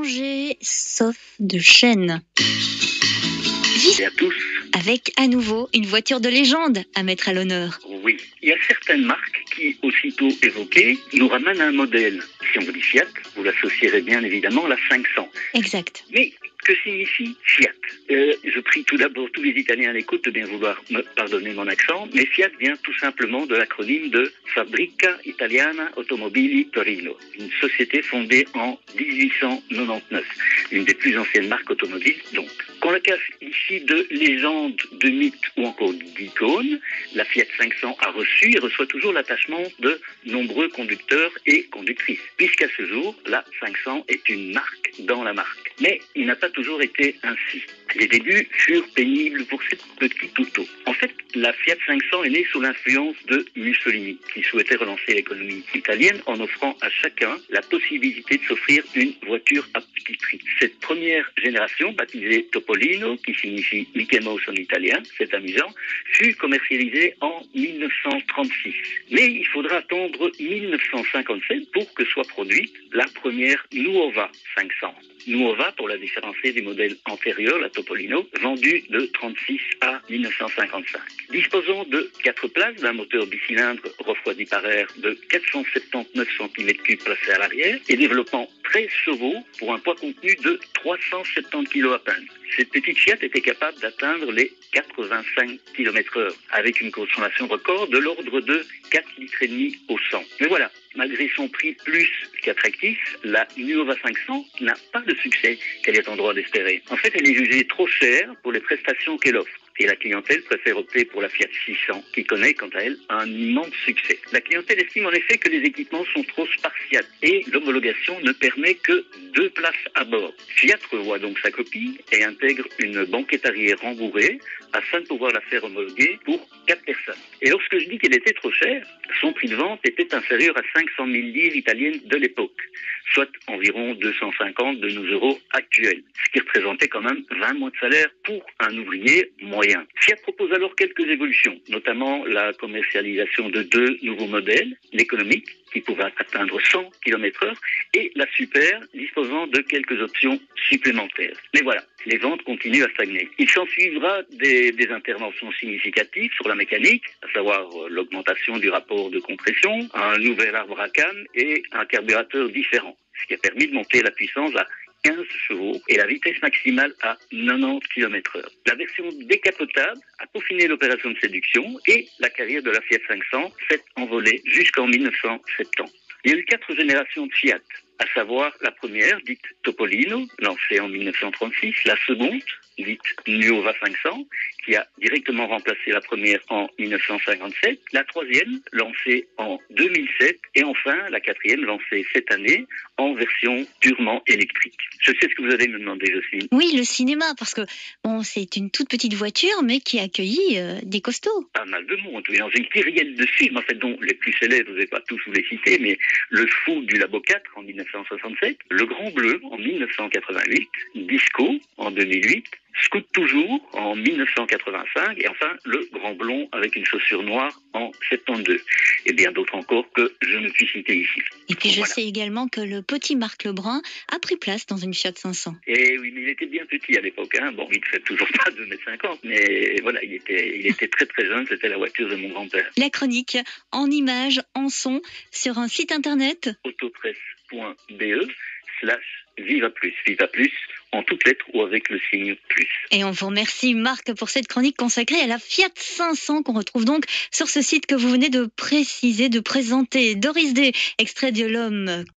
Changer, sauf de chaîne. Et à tous. Avec à nouveau une voiture de légende à mettre à l'honneur. Oui, il y a certaines marques qui, aussitôt évoquées, nous ramènent à un modèle. Si on vous dit Fiat, vous l'associerez bien évidemment à la 500. Exact. Mais que signifie Fiat? Je prie tout d'abord tous les Italiens à l'écoute de bien vouloir me pardonner mon accent, mais Fiat vient tout simplement de l'acronyme de Fabbrica Italiana Automobili Torino, une société fondée en 1899, une des plus anciennes marques automobiles donc. Qu'on la casse ici de légendes, de mythes ou encore d'icônes, la Fiat 500 a reçu et reçoit toujours l'attachement de nombreux conducteurs et conductrices, puisqu'à ce jour, la 500 est une marque dans la marque. Mais il n'a pas toujours été ainsi. Les débuts furent pénibles pour ces petits toutos. En fait, la Fiat 500 est née sous l'influence de Mussolini, qui souhaitait relancer l'économie italienne en offrant à chacun la possibilité de s'offrir une voiture à petit prix. Cette première génération, baptisée Topolino, qui signifie Mickey Mouse en italien, c'est amusant, fut commercialisée en 1936. Mais il faudra attendre 1957 pour que soit produite la première Nuova 500. Nuova pour la différencier des modèles antérieurs, la Topolino, vendue de 36 à 1955. Disposant de 4 places, d'un moteur bicylindre refroidi par air de 479 cm3 placé à l'arrière et développant 13 chevaux pour un poids contenu de 370 kg à peine. Cette petite Fiat était capable d'atteindre les 85 km/h avec une consommation record de l'ordre de 4,5 litres au 100. Mais voilà, malgré son prix plus qu'attractif, la Nuova 500 n'a pas le succès qu'elle est en droit d'espérer. En fait, elle est jugée trop chère pour les prestations qu'elle offre. Et la clientèle préfère opter pour la Fiat 600, qui connaît, quant à elle, un immense succès. La clientèle estime en effet que les équipements sont trop spartiates et l'homologation ne permet que 2 places à bord. Fiat revoit donc sa copie et intègre une banquette arrière rembourrée afin de pouvoir la faire homologuer pour 4 personnes. Et lorsque je dis qu'elle était trop chère, son prix de vente était inférieur à 500 000 livres italiennes de l'époque, soit environ 250 de nos euros actuels, ce qui représentait quand même 20 mois de salaire pour un ouvrier moyen. Fiat propose alors quelques évolutions, notamment la commercialisation de 2 nouveaux modèles, l'économique, qui pouvait atteindre 100 km/h, et la super, disposant de quelques options supplémentaires. Mais voilà, les ventes continuent à stagner. Il s'en suivra des interventions significatives sur la mécanique, à savoir l'augmentation du rapport de compression, un nouvel arbre à cames et un carburateur différent, ce qui a permis de monter la puissance à 15 chevaux et la vitesse maximale à 90 km/h. La version décapotable a peaufiné l'opération de séduction et la carrière de la Fiat 500 s'est envolée jusqu'en 1970. Il y a eu 4 générations de Fiat, à savoir la première, dite Topolino, lancée en 1936, la seconde, dite Nuova 500, qui a directement remplacé la première en 1957, la troisième, lancée en 2007, et enfin la quatrième, lancée cette année, en version purement électrique. Je sais ce que vous allez me demander, Jocelyne. Oui, le cinéma, parce que bon, c'est une toute petite voiture, mais qui accueillit des costauds. Pas mal de monde, oui, dans une kyrielle de films, en fait, dont les plus célèbres, je ne vais pas tous vous les citer, mais Le Fou du Labo 4 en 1967, Le Grand Bleu en 1988, Disco en 2008, Scoot toujours en 1985 et enfin le Grand Blond avec une chaussure noire en 72 et bien d'autres encore que je ne puis citer ici. Et puis je sais également que le petit Marc Lebrun a pris place dans une Fiat 500. Et oui, mais il était bien petit à l'époque, hein. Bon, il ne fait toujours pas 2,50 m, mais voilà, il était très très jeune, c'était la voiture de mon grand-père. La chronique en images, en son, sur un site internet autopresse.be/Viva Plus en toutes lettres ou avec le signe plus. Et on vous remercie Marc pour cette chronique consacrée à la Fiat 500 qu'on retrouve donc sur ce site que vous venez de préciser, de présenter. Doris Day, extrait de l'homme